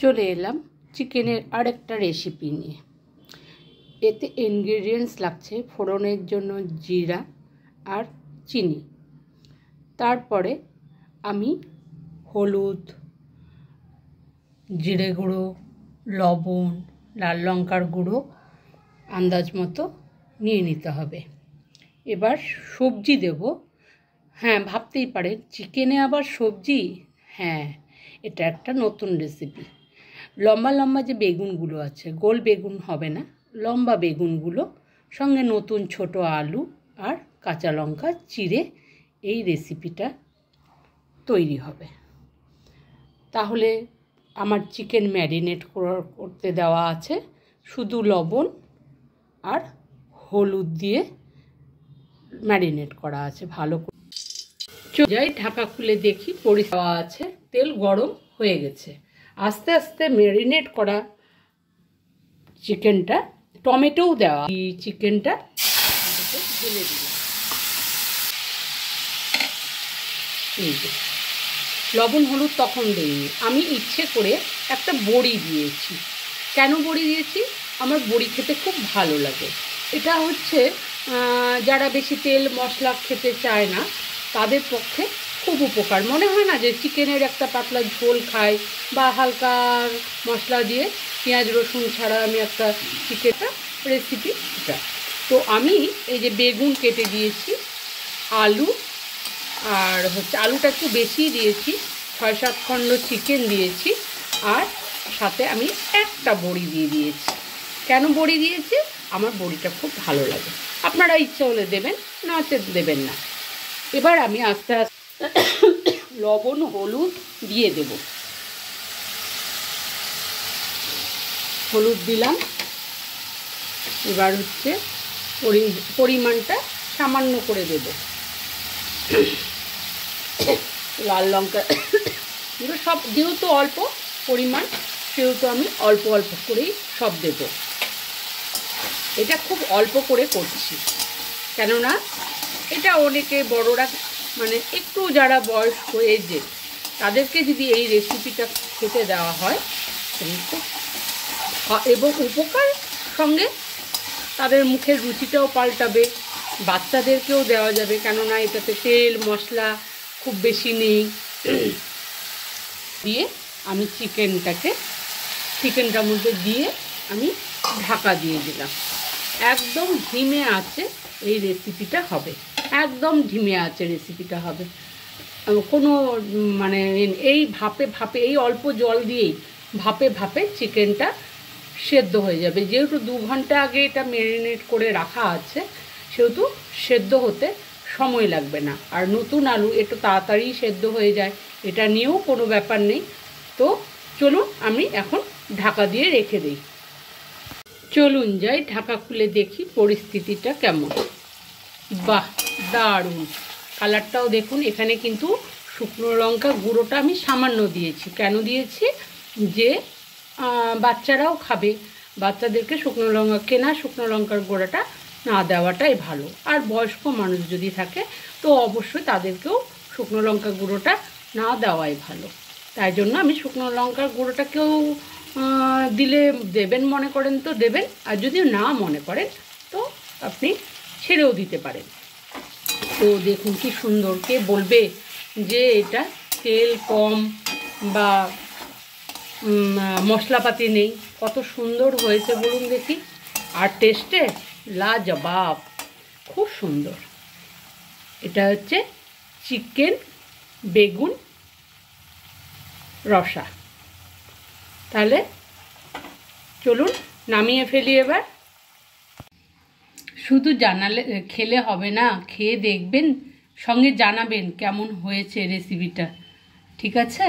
চলে এলাম চিকেনের আরেকটা রেসিপি নিয়ে। এতে ইনগ্রেডিয়েন্টস লাগছে ফোড়নের জন্য জিরা আর চিনি। তারপরে আমি হলুদ, জিরে গুঁড়ো, লবণ, লাল লঙ্কার গুঁড়ো আন্দাজ মতো নিয়ে নিতে হবে। এবার সবজি দেব। হ্যাঁ, ভাবতেই পারেন চিকেনে আবার সবজি। হ্যাঁ, এটা একটা নতুন রেসিপি। লম্বা লম্বা যে বেগুনগুলো আছে, গোল বেগুন হবে না, লম্বা বেগুনগুলো সঙ্গে নতুন ছোট আলু আর কাঁচা লঙ্কা চিড়ে এই রেসিপিটা তৈরি হবে। তাহলে আমার চিকেন ম্যারিনেট করতে দেওয়া আছে, শুধু লবণ আর হলুদ দিয়ে ম্যারিনেট করা আছে ভালো করে। যাই ঢাকা খুলে দেখি পরিষ্কার আছে, তেল গরম হয়ে গেছে। আস্তে আস্তে ম্যারিনেট করা চিকেনটা, টমেটোও দেওয়া, চিকেনটা ঢেলে দিলাম। লবণ হলুদ তখন দিইনি, আমি ইচ্ছে করে একটা বড়ি দিয়েছি। কেন বড়ি দিয়েছি? আমার বড়ি খেতে খুব ভালো লাগে। এটা হচ্ছে যারা বেশি তেল মশলা খেতে চায় না তাদের পক্ষে খুব উপকার। মনে হয় না যে চিকেনের একটা পাতলা ঝোল খায় বা হালকা মশলা দিয়ে পেঁয়াজ রসুন ছাড়া আমি একটা চিকেনটা রেসিপি এটা। তো আমি এই যে বেগুন কেটে দিয়েছি, আলু আর হচ্ছে আলুটা একটু বেশি দিয়েছি, 6-7 খণ্ড চিকেন দিয়েছি, আর সাথে আমি একটা বড়ি দিয়ে দিয়েছি। কেন বড়ি দিয়েছি? আমার বড়িটা খুব ভালো লাগে। আপনারা ইচ্ছে হলে দেবেন, না দেবেন না। এবার আমি আস্তে আস্তে লবণ হলুদ দিয়ে দেব। হলুদ দিলাম। এবার হচ্ছে পরিমাণটা সামান্য করে দেব। লাল লঙ্কা সব যেহেতু অল্প পরিমাণ, সেহেতু আমি অল্প অল্প করেই সব দেব। এটা খুব অল্প করে করছি, কেননা এটা অনেকে বড়রা মানে একটু যারা বয়স হয়েছে তাদেরকে যদি এই রেসিপিটা খেতে দেওয়া হয় এবং উপকার সঙ্গে তাদের মুখের রুচিটাও পাল্টাবে, বাচ্চাদেরকেও দেওয়া যাবে, কেননা এটাতে তেল মশলা খুব বেশি নেই। দিয়ে আমি চিকেনটার মধ্যে দিয়ে আমি ঢাকা দিয়ে দিলাম। একদম ধিমে আঁচে এই রেসিপিটা হবে, একদম ধিমে আঁচে রেসিপিটা হবে। কোনো মানে এই ভাপে ভাপে, এই অল্প জল দিয়েই ভাপে ভাপে চিকেনটা সেদ্ধ হয়ে যাবে। যেহেতু 2 ঘন্টা আগে এটা ম্যারিনেট করে রাখা আছে, সেহেতু সেদ্ধ হতে সময় লাগবে না। আর নতুন আলু একটু তাড়াতাড়ি সেদ্ধ হয়ে যায়, এটা নিয়েও কোনো ব্যাপার নেই। তো চলুন আমি এখন ঢাকা দিয়ে রেখে দিই। চলুন যাই ঢাকা খুলে দেখি পরিস্থিতিটা কেমন। বাহ, দারুণ কালারটাও দেখুন। এখানে কিন্তু শুকনো লঙ্কা গুঁড়োটা আমি সামান্য দিয়েছি। কেন দিয়েছি? যে বাচ্চারাও খাবে, বাচ্চাদেরকে কেনা শুকনো লঙ্কার গুঁড়োটা না দেওয়াটাই ভালো। আর বয়স্ক মানুষ যদি থাকে তো অবশ্যই তাদেরকেও শুকনো লঙ্কা গুঁড়োটা না দেওয়াই ভালো। তাই জন্য আমি শুকনো লঙ্কার গুঁড়োটাকেও দিলে দেবেন মনে করেন তো দেবেন, আর যদি না মনে করেন তো আপনি ছেড়েও দিতে পারেন। তো দেখুন কি সুন্দর। কে বলবে যে এটা তেল কম বা মশলাপাতি নেই? কত সুন্দর হয়েছে বলুন দেখি। আর টেস্টে লাজবাব, খুব সুন্দর। এটা হচ্ছে চিকেন বেগুন রসা। তাহলে চলুন নামিয়ে ফেলি এবার। শুধু খেলে হবে না, খেয়ে দেখবেন, সঙ্গে জানাবেন কেমন হয়েছে রেসিপিটা। ঠিক আছে?